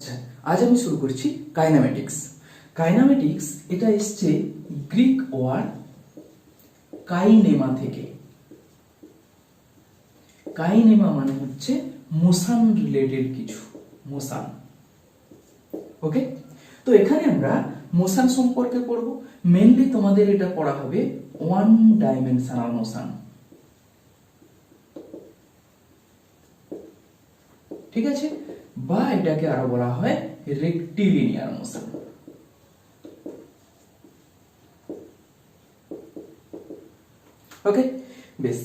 আচ্ছা, আজ আমি শুরু করছি কাইনামেটিক্স। কাইনামেটিক্স এটা এসছে গ্রিক ওয়ার্ড কাইনেমা থেকে। কাইনেমা মানে হচ্ছে মোশন রিলেটেড কিছু, মোশন। ওকে, তো এখানে আমরা মোশন সম্পর্কে পড়ব। মেইনলি তোমাদের এটা পড়া হবে ওয়ান ডাইমেনশনাল মোশন, ঠিক আছে, বা এটাকে আরো বলা হয় রেক্টিলিনিয়ার মোশন। ওকে, বেশ,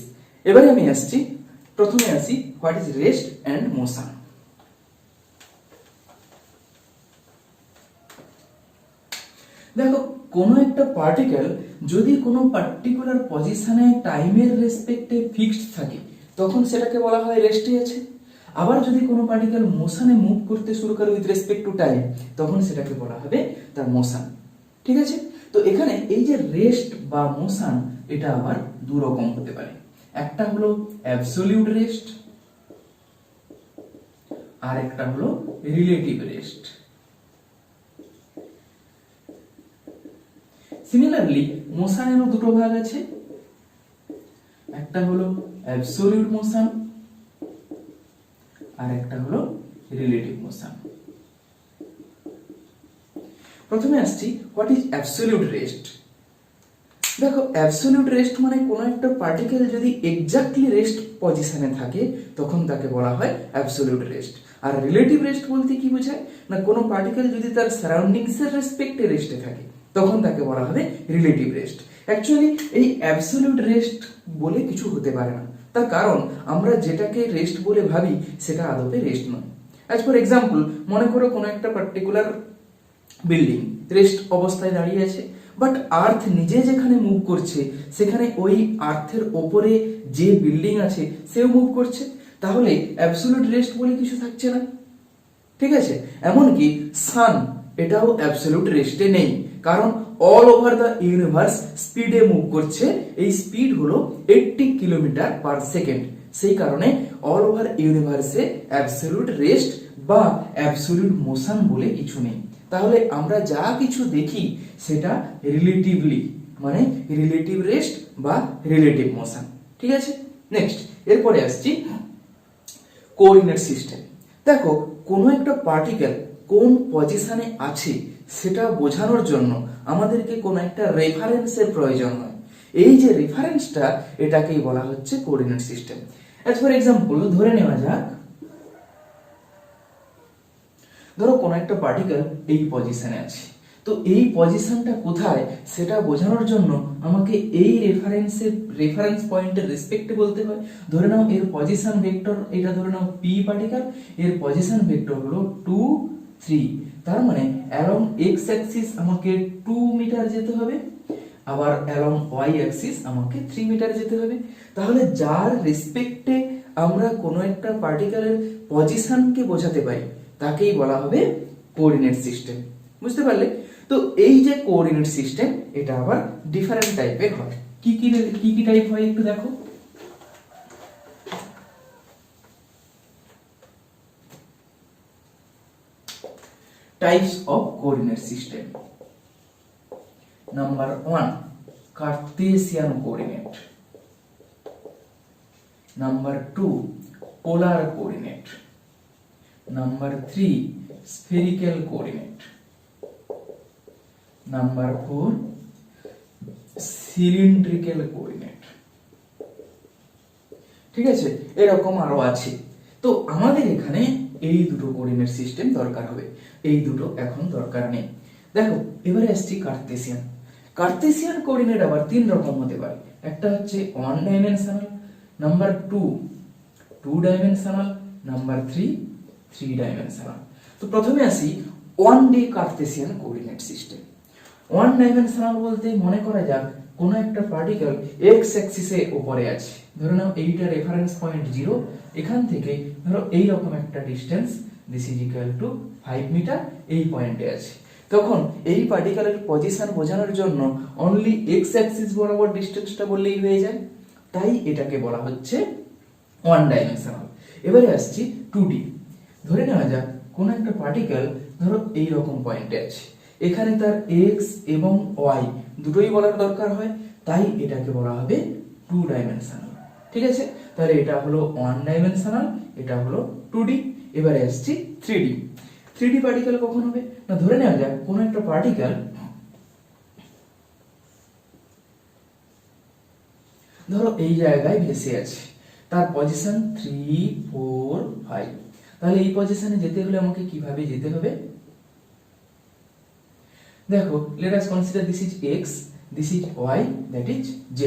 এবারে আমি আসছি, প্রথমে আসি what is rest and motion. দেখো, কোনো একটা পার্টিকেল যদি কোনো পার্টিকুলার পজিশনে টাইমের রেসপেক্টে ফিক্সড থাকে তখন সেটাকে বলা হয় রেস্টে আছে। আবার যদি কোনো পার্টিকেল মোশনে মুভ করতে শুরু করে উইথ রেসপেক্ট টু টাইম তখন সেটাকে বলা হবে তার মোশন, ঠিক আছে। তো এখানে এই যে রেস্ট বা মোশন এটা আবার দু রকম হতে পারে। একটা হলো অ্যাবসলিউট রেস্ট আর একটা হলো রিলেটিভ রেস্ট। সিমিলারলি মোশনেরও দুটো ভাগ আছে, একটা হলো অ্যাবসলিউট মোশন আর একটা হলো রিলেটিভ মোশন। প্রথমে আসছি হোয়াট ইজ অ্যাবসলিউট রেস্ট। দেখো, অ্যাবসলিউট রেস্ট মানে কোনো একটা পার্টিকেল যদি এক্স্যাক্টলি রেস্ট পজিশনে থাকে তখন তাকে বলা হয় অ্যাবসলিউট রেস্ট। আর রিলেটিভ রেস্ট বলতে কি বোঝায় না, কোনো পার্টিকেল যদি তার সারাউন্ডিংস এর রেসপেক্টে রেস্টে থাকে তখন তাকে বলা হবে রিলেটিভ রেস্ট। অ্যাকচুয়ালি এই অ্যাবসলিউট রেস্ট বলে কিছু হতে পারে না, তার কারণ আমরা যেটাকে রেস্ট বলে ভাবি সেটা আদতে রেস্ট নয়। অ্যাজ ফর এক্সাম্পল, মনে করো কোনো একটা পার্টিকুলার বিল্ডিং রেস্ট অবস্থায় দাঁড়িয়ে আছে, বাট আর্থ নিজে যেখানে মুভ করছে সেখানে ওই আর্থের ওপরে যে বিল্ডিং আছে সেও মুভ করছে, তাহলে অ্যাবসলিউট রেস্ট বলে কিছু থাকছে না, ঠিক আছে। এমনকি সান এটাও অ্যাবসলিউট রেস্টে নেই, কারণ অল ওভার দ্য ইউনিভার্স স্পিডে মুভ করছে। এই স্পিড হলো 80 কিলোমিটার পার সেকেন্ড। সেই কারণে অল ওভার ইউনিভার্সে অ্যাবসলিউট রেস্ট বা অ্যাবসলিউট মোশন বলে কিছু নেই। তাহলে আমরা যা কিছু দেখি সেটা রিলেটিভলি, মানে রিলেটিভ রেস্ট বা রিলেটিভ মোশন, ঠিক আছে। নেক্সট, এরপরে আসছি কোঅর্ডিনেট সিস্টেম। দেখো, কোনো একটা পার্টিকেল কোন পজিশনে আছে সেটা বোঝানোর জন্য আমাদেরকে কোনো একটা রেফারেন্সের প্রয়োজন হয়। এই যে রেফারেন্সটা এটাকেই বলা হচ্ছে coordinate system. As for example, ধরে নেওয়া যাক, ধরো কোনো একটা পার্টিকেল এই পজিশনে আছে, তো এই পজিশনটা কোথায় সেটা বোঝানোর জন্য আমাকে এই রেফারেন্স পয়েন্টের রেসপেক্টে বলতে হয়। ধরে নাও এর পজিশন ভেক্টর, এটা ধরে নাও পি পার্টিকেল, এর পজিশন ভেক্টর হলো 2 3, তার মানে অ্যালং এক্স অ্যাক্সিস আমাকে 2 মিটার যেতে হবে, আবার অ্যালং ওয়াই অ্যাক্সিস আমাকে 3 মিটার যেতে হবে। তাহলে যার রেসপেক্টে আমরা কোনো একটা পার্টিকেলের পজিশনকে বোঝাতে পারি তাকেই বলা হবে কোঅর্ডিনেট সিস্টেম। বুঝতে পারলে? তো এই যে কোঅর্ডিনেট সিস্টেম এটা আবার ডিফারেন্ট টাইপের হয়। কি কি টাইপ হয় একটু দেখো। Types of coordinate system. Number 1, Cartesian coordinate. Number 2, polar coordinate. Number 3, spherical coordinate. Number 4, cylindrical coordinate. ঠিক আছে, এরকম আরো আছে। তো আমাদের এখানে এই দুটো কোঅর্ডিনেট সিস্টেম দরকার হবে, এই দুটো এখন দরকার নেই। দেখো, এবারে আসছি কার্টেসিয়ান। কার্টেসিয়ান কোঅর্ডিনেট আবার তিন রকম হতে পারে। একটা হচ্ছে 1 dimensional, number 2 2 dimensional, number 3 3 dimensional. তো প্রথমে আসি 1D Cartesian coordinate system. 1 dimensional বলতে মনে করা যাক কোন একটা পার্টিকেল এক্স অ্যাক্সিসে উপরে আছে, ধরে নাও এইটা রেফারেন্স পয়েন্ট 0, এখান থেকে ধরো এই রকম একটা distance, this is equal to 5 metre, এই পয়েন্টে আছে। তখন এই পার্টিকেলের পজিশন বোঝানোর জন্য অনলি এক্স অ্যাক্সিস বরাবর ডিসটেন্সটা বললেই হয়ে যায়, তাই এটাকে বলা হচ্ছে 1 ডাইমেনশনাল। এবারে আসছি 2D। ধরে নেওয়া যাক কোন একটা পার্টিকেল ধরো এই রকম পয়েন্টে আছে, এখানে তার এক্স এবং ওয়াই দুটোই বলার দরকার হয়, তাই এটাকে বলা হবে টু ডাইমেনশনাল। ঠিক আছে, তাহলে এটা হলো ওয়ান ডাইমেনশনাল, এটা হলো 2D। এবারে আসছি 3D। 3D পার্টিকেল কখন হবে না, ধরে নেওয়া যাক কোন একটা পার্টিকেল ধরো এই জায়গায় ভেসে আছে, তার পজিশন 3, 4, 5। তাহলে এই পজিশনে যেতে হলে আমাকে কিভাবে যেতে হবে, দেখো let us consider this is x, this is y, that is z।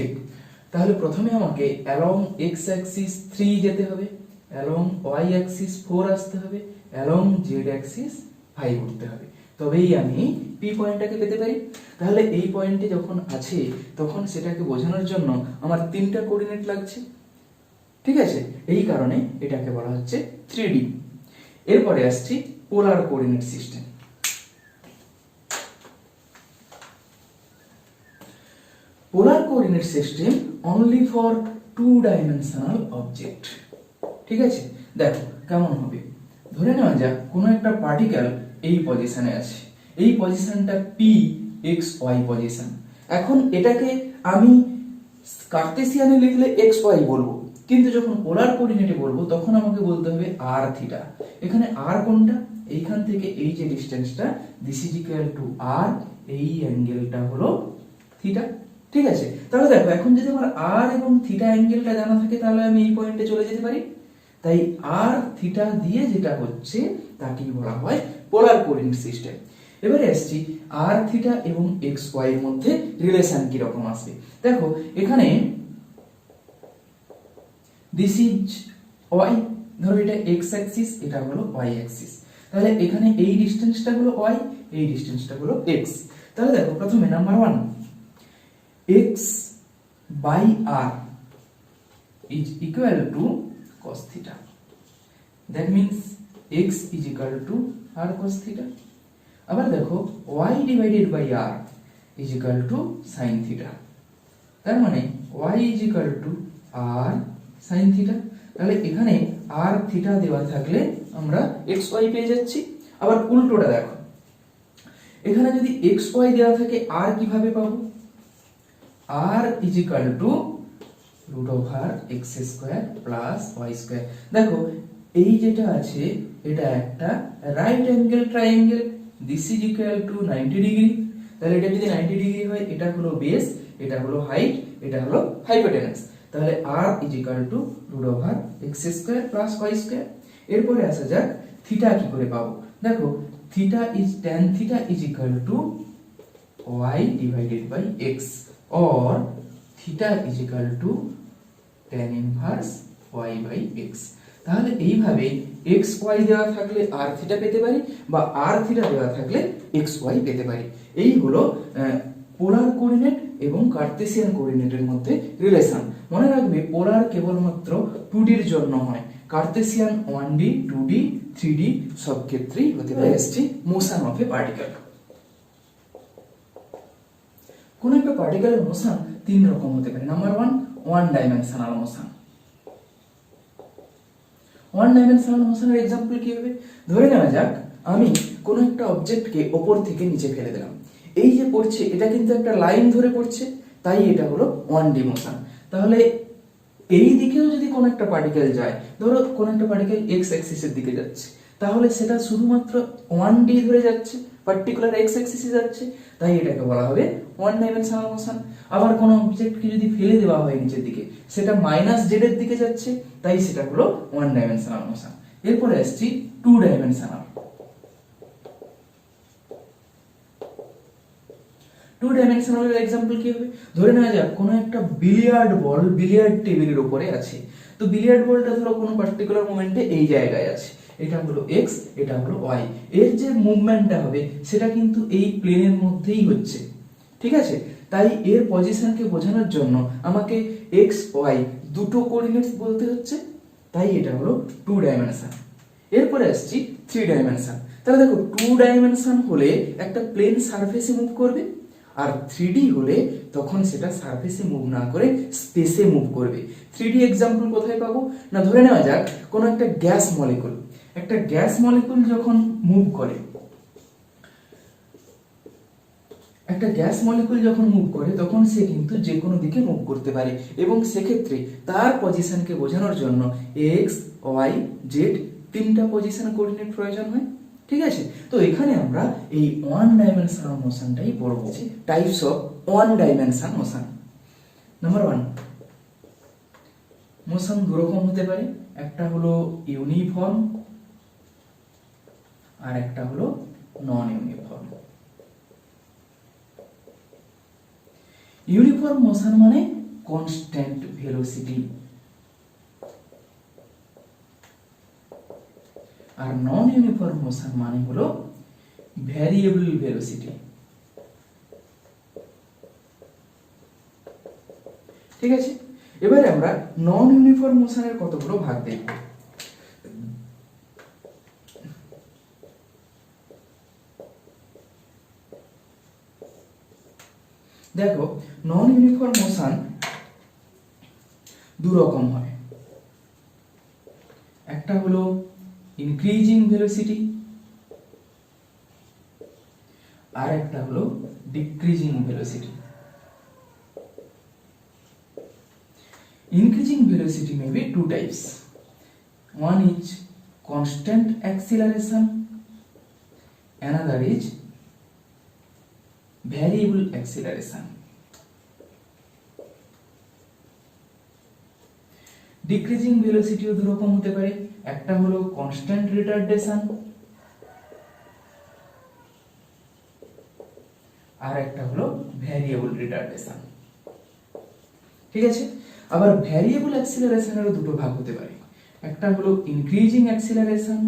তাহলে প্রথমে আমাকে অ্যালং x অ্যাক্সিস 3 যেতে হবে, অ্যালং y অ্যাক্সিস 4 আসতে হবে, অ্যালং z অ্যাক্সিস 5 উঠতে হবে, তবেই আমি p পয়েন্টটাকে পেতে পারি। তাহলে এই পয়েন্টে যখন আছে তখন সেটাকে বোঝানোর জন্য আমার 3টা কোঅর্ডিনেট লাগছে। ঠিক আছে, এই কারণে এটাকে বলা হচ্ছে 3D। এরপরে আসছি polar coordinate system. Polar coordinate system only for 2 dimensional object. ঠিক আছে, দেখো কেমন হবে, ধরে নেওয়া যাক কোনো একটা পার্টিকেল এই পজিশনে আছে, এই পজিশনটা পি এক্স ওয়াই পজিশন। এখন এটাকে আমি কার্টেসিয়ানে লিখলে এক্স ওয়াই বলবো, কিন্তু যখন পোলার কোঅর্ডিনেটে বলবো তখন আমাকে বলতে হবে আর থিটা। এখানে আর কোনটা, এইখান থেকে এই যে ডিসটেন্সটা, দিস ইজ ইকুয়াল টু আর, এই অ্যাঙ্গেলটা হলো থিটা। ঠিক আছে, তাহলে দেখো এখন যদি আমার আর এবং থিটা অ্যাঙ্গেলটা জানা থাকে তাহলে আমি এই পয়েন্টে চলে যেতে পারি। তাই আর থিটা দিয়ে যেটা হচ্ছে তাকেই বলা হয় পোলার কোঅর্ডিনেট সিস্টেম। এবারে আসছি আর থিটা এবং এক্স ওয়াই এর মধ্যে রিলেশন কি রকম আসবে। দেখো এখানে দিস ইজ ওয়াই, ধরো এটা এক্স অ্যাক্সিস, এটা হলো ওয়াই অ্যাক্সিস। তাহলে এখানে এই ডিসটেন্সটা হলো ওয়াই, এই ডিসটেন্সটা হলো এক্স। তাহলে দেখো প্রথমে number 1, x by r is equal to cos theta. That means x is equal to r cos theta. আবার দেখো y divided by r is equal to sin theta. তার মানে y is equal to r sin theta. তাহলে এখানে r theta দেওয়া থাকলে আমরা xy পেয়ে যাচ্ছি। আবার উল্টোটা দেখো, এখানে যদি xy দেওয়া থাকে r কিভাবে পাবো, r is equal to root over x square plus y square। দেখো এই যেটা আছে এটা একটা right angle triangle, this is equal two 90 degree. তাহলে এটা যদি 90 ডিগ্রি হয়, এটা হলো বেস, এটা হলো হাইট, এটা হলো হাইপোটেনাস। তাহলে r is equal to root over x square plus y square। এরপরে আসা যাক থিটা কি করে পাবো। দেখো theta is tan theta is equal to y divided by x, or theta is equal to tan inverse y by x। তাহলে এইভাবে x y দেওয়া থাকলে r থিটা পেতে পারি, বা r থিটা দেওয়া থাকলে x y পেতে পারি। এই হলো পোলার কোঅর্ডিনেট এবং কার্টেসিয়ান কোঅর্ডিনেটের মধ্যে রিলেশন। মনে রাখবে পোলার কেবলমাত্র 2D এর জন্য হয়, কার্টেসিয়ান 1D, 2D, 3D সব ক্ষেত্রেই হতে পারে। এসছি মোশন অফ এ পার্টিকেল। কোন একটা পার্টিকেলের মোশন 3 রকম হতে পারে। Number 1, one dimensional motion. One dimensional মোশনের এক্সাম্পল কি হবে, ধরে নেওয়া যাক আমি কোন একটা অবজেক্টকে উপর থেকে নিচে ফেলে দিলাম, এই যে পড়ছে এটা কিন্তু একটা লাইন ধরে পড়ছে, তাই এটা হলো 1D মোশন। তাহলে এই দিকেও যদি কোন একটা পার্টিকেল যায়, ধরো কোন একটা পার্টিকেল এক্স অ্যাক্সিসের দিকে যাচ্ছে, তাহলে সেটা শুধুমাত্র 1D ধরে যাচ্ছে, পার্টিকুলার এক্স অ্যাক্সিসে যাচ্ছে, তাই এটাকে বলা হবে ওয়ান ডাইমেনশনাল মোশন। আবার কোন অবজেক্টকে যদি ফেলে দেওয়া হয় নিচের দিকে, সেটা -z এর দিকে যাচ্ছে, তাই সেটা হলো ওয়ান ডাইমেনশনাল মোশন। এরপরে আসছি two dimensional. Two dimensional example কি হবে, ধরে নেওয়া যাক কোনো একটা বিলিয়ার্ড বল বিলিয়ার্ড টেবিলের উপরে আছে। তো বিলিয়ার্ড বলটা ধরো কোনো পার্টিকুলার মোমেন্টে এই জায়গায় আছে, এটা হলো x, এটা হলো y। এর যে মুভমেন্টটা হবে সেটা কিন্তু এই প্লেনের মধ্যেই হচ্ছে। ঠিক আছে, তাই এর পজিশনকে বোঝানোর জন্য আমাকে x y দুটো কোঅর্ডিনেটস বলতে হচ্ছে, তাই এটা হলো টু ডাইমেনশন। এরপরে আসছি থ্রি ডাইমেনশন। তাহলে দেখো টু ডাইমেনশন হলে একটা প্লেন সারফেসে মুভ করবে, আর 3D হলে তখন সেটা সারফেসে মুভ না করে স্পেসে মুভ করবে। 3D এক্সাম্পল কোথায় পাবো না, ধরে নেওয়া যাক কোনো একটা গ্যাস মলিকুল, একটা গ্যাস মলিকুল যখন মুভ করে, একটা গ্যাস মলিকুল যখন মুভ করে তখন সে কিন্তু যে কোনো দিকে মুভ করতে পারে, এবং সেক্ষেত্রে তার পজিশনকে বোঝানোর জন্য এক্স, ওয়াই, জেড তিনটা পজিশন কোঅর্ডিনেট প্রয়োজন হয়। ঠিক আছে, তো এখানে আমরা এই ওয়ান ডাইমেনশনাল মোশনটাই পড়ব। Types of one dimension motion. Number 1, motion দুরকম হতে পারে, একটা হলো ইউনিফর্ম আর একটা হলো নন ইউনিফর্ম। ইউনিফর্ম মোশন মানে কনস্ট্যান্ট ভেলোসিটি, আর নন ইউনিফর্ম মোশন মানে হলো ভ্যারিয়েবল ভেলোসিটি। ঠিক আছে, এবারে আমরা নন ইউনিফর্ম মোশনের কতগুলো ভাগ দেখব। দেখো, নন ইউনিফর্ম মোশন দু রকম হয়, একটা হলো ইনক্রিজিং ভেলোসিটি আর একটা হলো decreasing velocity. Increasing velocity may be two types. One is constant acceleration, another is variable acceleration. Decreasing velocity ও দুরকম হতে পারে, একটা হলো constant retardation আর একটা হলো variable retardation। ঠিক আছে, আবার ভ্যারিয়েবল অ্যাক্সিলারেশনেরও দুটো ভাগ হতে পারে, একটা হলো ইনক্রিজিং অ্যাক্সিলারেশন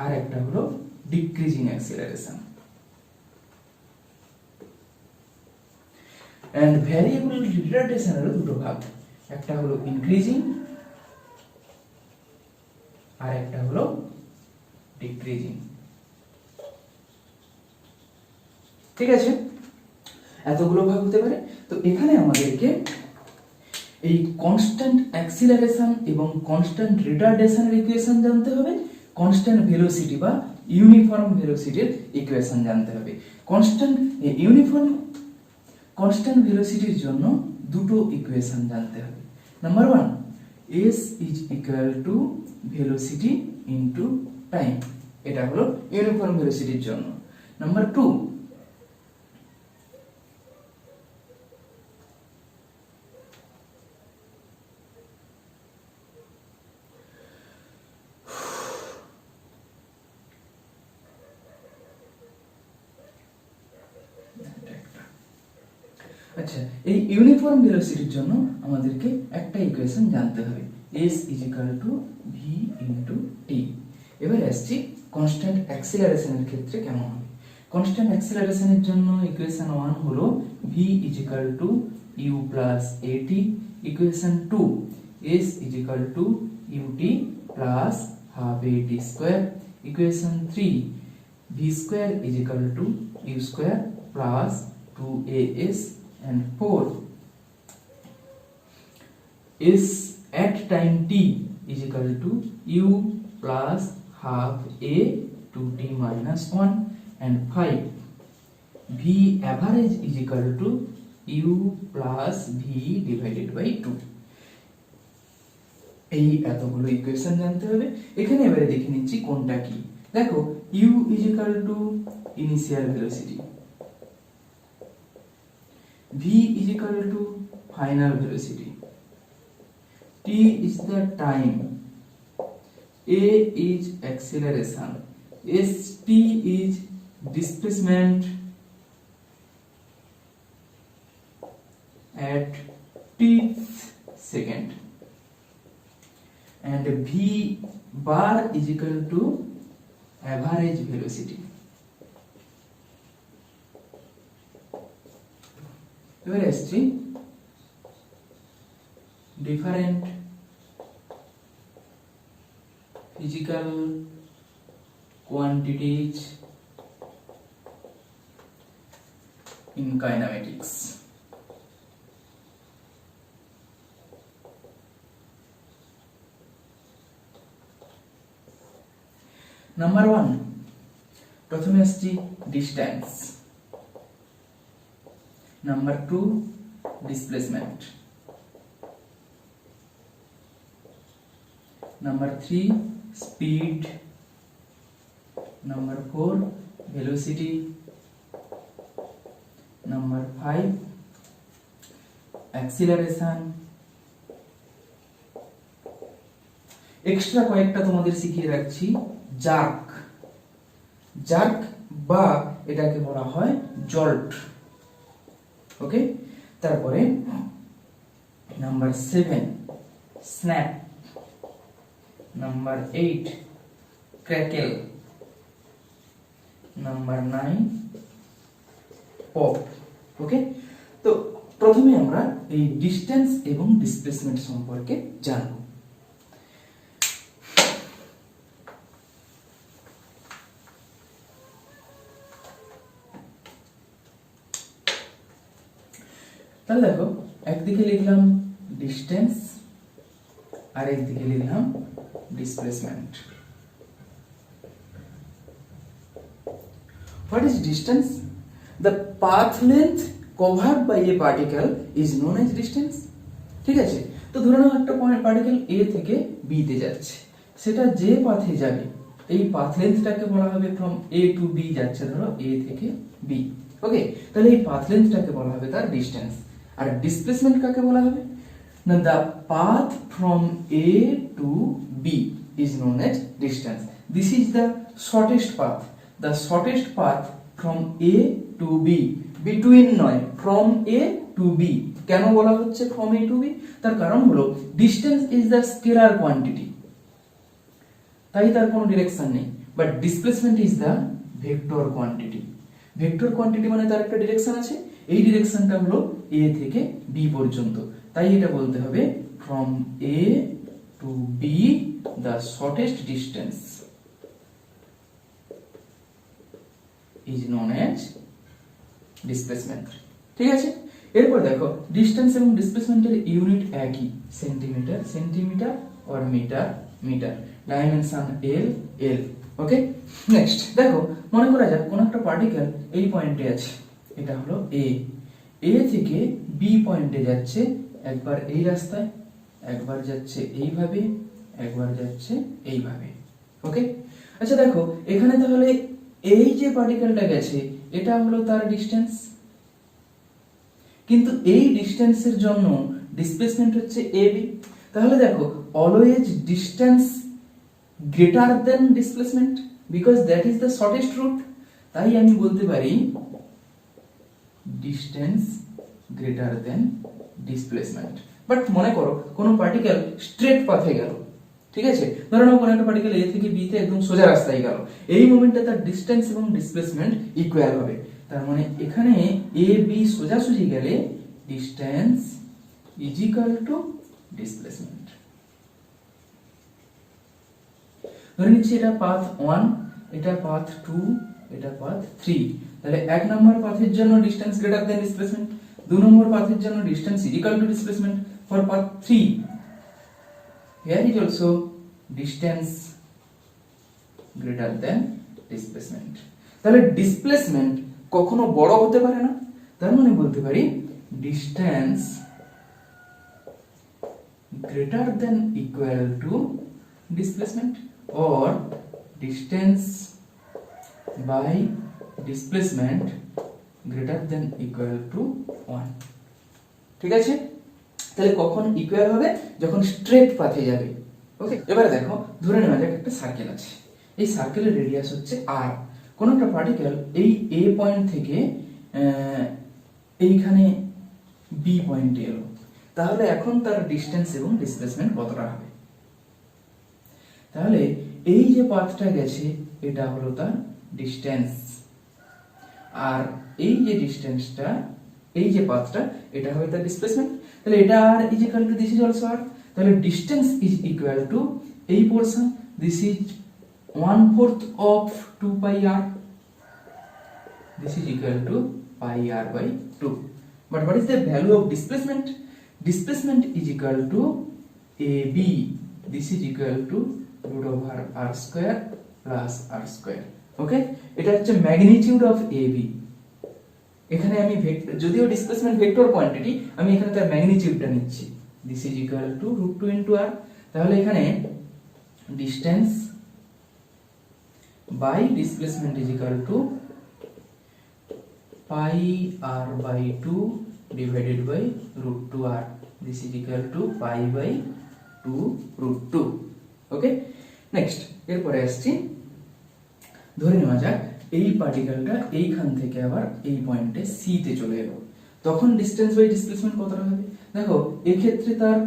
আর একটা হলো ডিক্রিজিং অ্যাক্সিলারেশন। এন্ড ভ্যারিয়েবল রিটার্ডেশনেরও দুটো ভাগ, একটা হলো ইনক্রিজিং আর একটা হলো ডিক্রিজিং। ঠিক আছে, এতগুলো ভাগ হতে পারে। তো এখানে আমাদেরকে এই কনস্ট্যান্ট অ্যাক্সিলারেশন এবং কনস্ট্যান্ট রিটার্ডেশনের ইকুয়েশন জানতে হবে, কনস্ট্যান্ট ভেলোসিটি বা ইউনিফর্ম ভেলোসিটির ইকুয়েশন জানতে হবে। কনস্ট্যান্ট ভেলোসিটির জন্য দুটো ইকুয়েশন জানতে হবে। Number 1, s is equal two velocity into time, এটা হলো ইউনিফর্ম ভেলোসিটির জন্য। নাম্বার 2, আচ্ছা, এই ইউনিফর্ম ভেলোসিটির জন্য আমাদেরকে একটা ইকুয়েশন জানতে হবে, s is equal two v into t। এবার আসছি কনস্ট্যান্ট অ্যাক্সিলারেশনের ক্ষেত্রে কেমন হবে। কনস্ট্যান্ট অ্যাক্সিলারেশনের জন্য ইকুয়েশন 1 হলো v is equal two u plus at, equation 2 s is equal two ut plus half at square, equation 3 v square is equal two u square plus 2as, and 4 is at time t is equal to u plus half a to t minus 1, and 5 v average is equal to u plus v divided by 2। এই এতগুলো equation জানতে হবে। এখানে এবারে দেখে নিচ্ছি কোনটা কি। দেখো, u is equal to initial velocity, v is equal to final velocity, t is the time, a is acceleration, st is displacement at tth second, and v bar is equal to average velocity। এবারে আসছি different physical quantities in kinematics. Number 1 প্রথমে আসছি distance, number 2 displacement, number 3 speed, number 4 velocity, number 5 acceleration. Extra কয়েকটা তোমাদের শিখিয়ে রাখছি, jerk, jerk বা এটাকে বলা হয় জল্ট। ওকে, তারপরে number 7 snap, number 8 crackle, number 9 pop. Okay, তো প্রথমে আমরা এই ডিসটেন্স এবং ডিসপ্লেসমেন্ট সম্পর্কে জানব। তাহলে দেখো, একদিকে লিখলাম ডিসটেন্স আর একদিকে লিখলাম displacement. What is distance? The path length covered by a particle is known as distance. ঠিক আছে, তো ধরে নাও একটা পার্টিকেল A থেকে B তে যাচ্ছে, সেটা যে পাথে যাবে এই পাথ লেন্থটাকে বলা হবে ফ্রম A টু B যাচ্ছে, ধরো A থেকে B। ওকে, তাহলে এই পাথ লেন্থটাকে বলা হবে তার ডিসটেন্স। আর ডিসপ্লেসমেন্ট কাকে বলা হবে না, the path from A to B is known as distance. This is the shortest path. The shortest path from A to B, between নয়, from A to B। কেন বলা হচ্ছে from A to B? তার কারণ হলো distance is the scalar quantity, তাই তার কোনো ডিরেকশন নেই, but displacement is the vector quantity. Vector quantity মানে তার একটা ডিরেকশন আছে, এই ডিরেকশনটা হলো A থেকে B পর্যন্ত, তাই এটা বলতে হবে from A to B the shortest distance is known as displacement। ঠিক আছে, এরপর দেখো ডিসটেন্স এবং ডিসপ্লেসমেন্টের ইউনিট একই, সেন্টিমিটার সেন্টিমিটার আর মিটার মিটার, ডাইমেনশন এল এল। ওকে, নেক্সট দেখো, মনে করা যাক কোন একটা পার্টিকেল এই পয়েন্টে আছে, এটা হলো এ, এ থেকে বি পয়েন্টে যাচ্ছে, একবার এই রাস্তায়, একবার যাচ্ছে এইভাবে, একবার যাচ্ছে এইভাবে। ওকে, আচ্ছা দেখো এখানে তাহলে এই যে পার্টিকেলটা গেছে এটা হলো তার ডিসটেন্স, কিন্তু এই ডিসটেন্সের জন্য ডিসপ্লেসমেন্ট হচ্ছে এবি। তাহলে দেখো always distance greater than displacement because that is the shortest route, তাই আমি বলতে পারি distance greater than displacement. But মনে করো কোন পার্টিকেল স্ট্রেট পাথে গেল, ঠিক আছে, ধরে নাও কোন একটা পার্টিকেল এ থেকে বি তে একদম সোজা রাস্তায় গেল, এই মোমেন্টে তার ডিসটেন্স এবং ডিসপ্লেসমেন্ট ইকুয়াল হবে। তার মানে এখানে এ বি সোজাসুজি গেলে distance is equal two displacement. ধরে নিচ্ছি এটা পাথ 1, এটা পাথ 2, এটা পাথ 3, তাহলে এক নম্বর পাথের জন্য ডিসটেন্স গ্রেটার দেন ডিসপ্লেসমেন্ট, দুই নম্বর পাথের জন্য distance is equal two displacement. For path 3 here is also distance greater than displacement। তাহলে ডিসপ্লেসমেন্ট কখনো বড় হতে পারে না, তার মানে বলতে পারি distance greater than equal to displacement or distance by displacement greater than equal to 1। ঠিক আছে, তাহলে কখন ইকুয়াল হবে, যখন স্ট্রেট পাথে যাবে। ওকে, এবারে দেখো ধরে নেওয়া যাক একটা সার্কেল আছে, এই সার্কেলের রেডিয়াস হচ্ছে r, কোন একটা পার্টিকেল এই a পয়েন্ট থেকে এইখানে b পয়েন্টে এলো, তাহলে এখন তার ডিসটেন্স এবং ডিসপ্লেসমেন্ট কতটা হবে? তাহলে এই যে পাথটা গেছে এটা হলো তার ডিসটেন্স, আর এই যে ডিসটেন্সটা, এই যে পাথটা, এটা হবে তার ডিসপ্লেসমেন্ট। তাহলে এটা R is equal to this is also R, তাহলে ডিসটেন্স ইজ ইকুয়াল টু এই portion, this is 1/4 of 2 pi r, this is equal to pi r by 2। But what is the value of displacement? Displacement is equal to AB, this is equal to root over r square plus R square. Okay, এটা হচ্ছে magnitude of A B. এখানে আমি যদিও displacement vector quantity, আমি এখানে তার ম্যাগনিটিউডটা নিচ্ছি। This is equal to √2 into R. তাহলে এখানে distance by displacement is equal to pi R by 2 divided by √2 R. This is equal to pi by 2 √2। Okay, next এরপরে আসছি, ধরে নেওয়া যাক এই পার্টিকেলটা এইখান থেকে আবার এই পয়েন্টে সি তে চলে এলো, তখন ডিসটেন্স বাই ডিসপ্লেসমেন্ট কতটা হবে? দেখো এই ক্ষেত্রে তার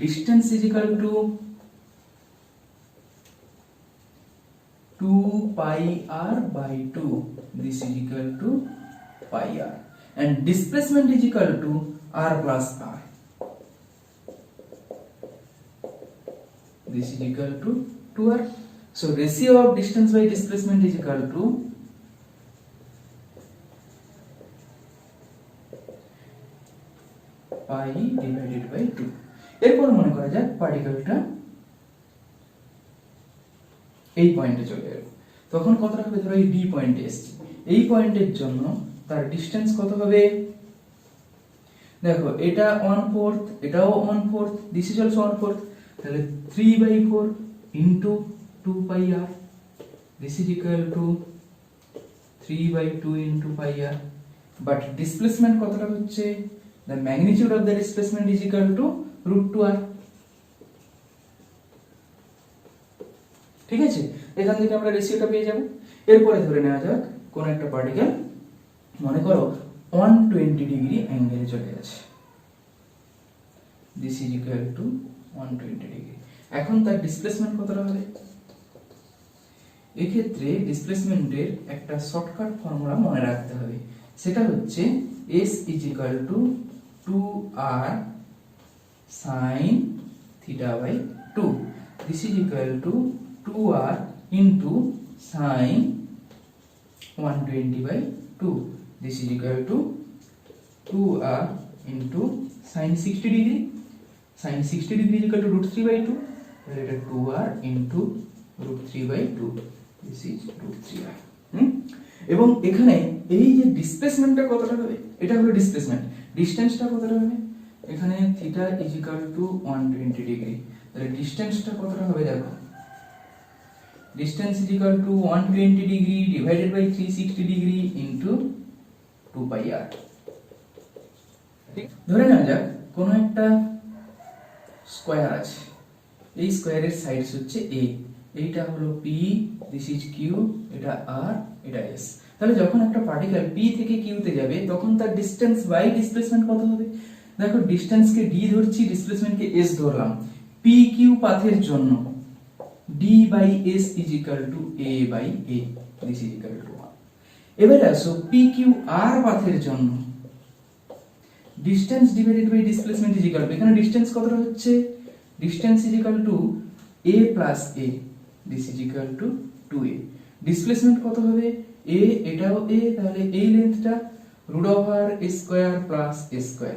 distance is equal to 2 pi R by 2। This is equal to pi r, and displacement is equal to r plus r. This is equal to 2r. So ratio of distance by displacement is equal to pi divided by 2. এরপর মনে করা যাক পার্টিকেলটা এই পয়েন্টে চলে গেল, তখন কতটা হবে? ধরো এই ডি পয়েন্টে এসেছে, এই পয়েন্টের জন্য তার ডিসটেন্স কত হবে? দেখো এটা 1/4, এটাও 1/4, দিস ইজ অলসো 1/4, তাহলে 3/4 into 2 pi r. This is equal to 3/2 into pi r. But displacement কতটা হচ্ছে? The magnitude of the displacement is equal to √2 r. ঠিক আছে, এখান থেকে আমরা রেশিওটা পেয়ে যাব। এরপরে ধরে নেওয়া যাক কোন একটা পার্টিকেল মনে করো 120 ডিগ্রি অ্যাঙ্গেলে চলে গেছে। This is equal two 120 degree. এখন তার ডিসপ্লেসমেন্ট কতটা হবে? এক্ষেত্রে ডিসপ্লেসমেন্টের একটা শর্টকাট ফর্মুলা মনে রাখতে হবে, সেটা হচ্ছে s is equal two 2r sin theta by 2। This is equal two 2r into sin 120 by 2. This is equal to 2r into sin 60 degree. Sin 60 degree is equal to √3 by 2. Related 2r into √3 by 2. This is √3r. এবং এখানে এই যে ডিসপ্লেসমেন্টটা কতটা হবে? এটা হলো displacement. ডিসটেন্সটা কতটা হবে? এখানে theta is equal two 120 degree, তাহলে ডিসটেন্সটা কতটা হবে? দেখো distance is equal to 120 degree divided by 360 degree into 2 pi r। ধরে নেওয়া যাক কোন একটা স্কয়ার আছে, এই স্কয়ারের সাইডস হচ্ছে a, এইটা হলো p, দিস ইজ q, এটা r, এটা s। তাহলে যখন একটা পার্টিকেল p থেকে q তে যাবে তখন তার ডিসটেন্স বাই ডিসপ্লেসমেন্ট কত হবে? দেখো ডিসটেন্স কে d ধরছি, ডিসপ্লেসমেন্ট কে s ধরলাম। p q পাথের জন্য d by s is equal to a by a, this is equal to 1। এবারে আসো pq r পাথের জন্য distance divided by displacement is equal to, এখানে ডিসটেন্স কতটা হচ্ছে? Distance is equal to a plus a, this is equal to 2a। ডিসপ্লেসমেন্ট কত হবে? a, এটাও a, তাহলে এই লেন্থটা √a square plus a square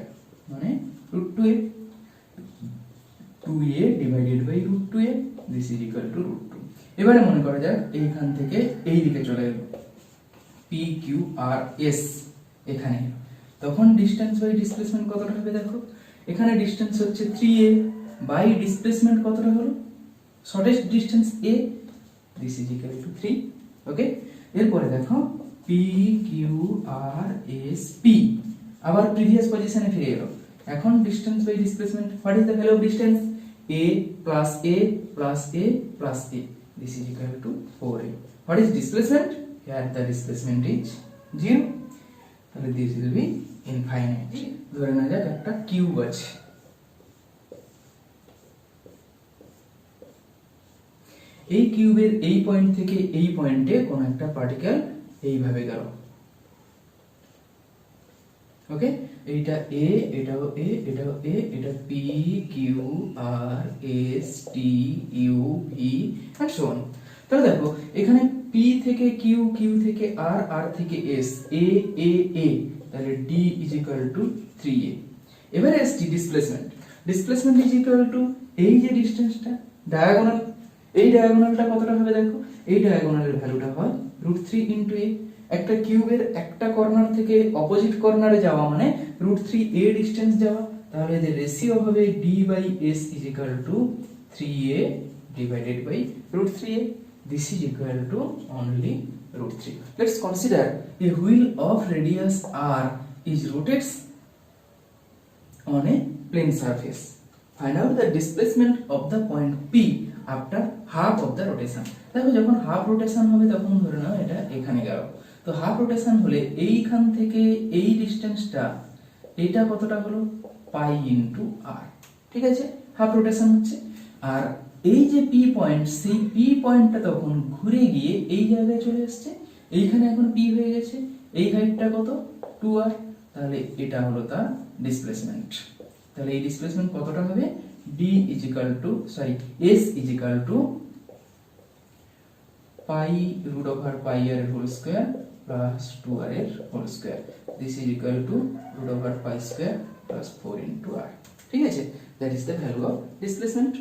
মানে √2a, 2a divided by √2a, this is equal to √2। এবারে মনে করা যাক এইখান থেকে এই দিকে চলে গেল p q r s এখানে, তখন ডিসটেন্স বাই ডিসপ্লেসমেন্ট কতটা হবে? দেখো এখানে ডিসটেন্স হচ্ছে 3a বাই ডিসপ্লেসমেন্ট কতটা হলো? Shortest distance a, this is equal to 3। Okay, এরপরে দেখো p q r s p আবার প্রিভিয়াস পজিশনে ফিরে এলো। এখন distance by displacement, what is the value of distance? a plus a plus a plus a, this is equal to 4a। what is displacement? Here the displacement is 0, তাহলে this will be infinite। ধরে নেওয়া যাক একটা cube আছে, এই কিউবের এই point থেকে এই পয়েন্টে কোন একটা পার্টিকেল এইভাবে গেল। ওকে, এইটা a, এটাও a, এটাও a, এটা p q r s t u v and so on। তাহলে দেখো এখানে p থেকে q, q থেকে r, r থেকে s, a a a, তাহলে d is equal to 3a। এবারে আসছি displacement. Displacement is equal to এই যে ডিসটেন্সটা ডায়াগোনাল, এই ডায়াগোনালটা কতটা হবে দেখো, এই ডায়াগোনালের ভ্যালুটা হয় √3 ইন্টু এ। একটা কিউবের একটা কর্নার থেকে অপোজিট কর্নারে যাওয়া মানে √3 এ ডিস্টেন্স যাওয়া, তাহলে এদের রেশিও হবে d/s is equal to 3a divided by √3a. This is equal to only √3. Let's consider a wheel of radius r is rotates on a plane surface. Find out the displacement of the point P after half of the rotation. দেখো যখন half rotation হবে তখন ধরে নাও এটা এখানে গেল, তো half rotation হলে এইখান থেকে এই ডিসটেন্সটা এটা কতটা হলো পাই ইনটু আর, ঠিক আছে, হাফ রোটেশন হচ্ছে। আর এই যে পি পয়েন্ট, সেই পি পয়েন্টটা তখন ঘুরে গিয়ে এই জায়গায় চলে আসছে, এইখানে এখন পি হয়ে গেছে, এই হাইটটা কত 2r, তাহলে এটা হলো তার ডিসপ্লেসমেন্ট। তাহলে এই ডিসপ্লেসমেন্ট কতটা হবে s is equal to pi √pi r whole square plus 2r এর whole square. This is equal to √pi square plus 4 into r. ঠিক আছে, that is the value of displacement.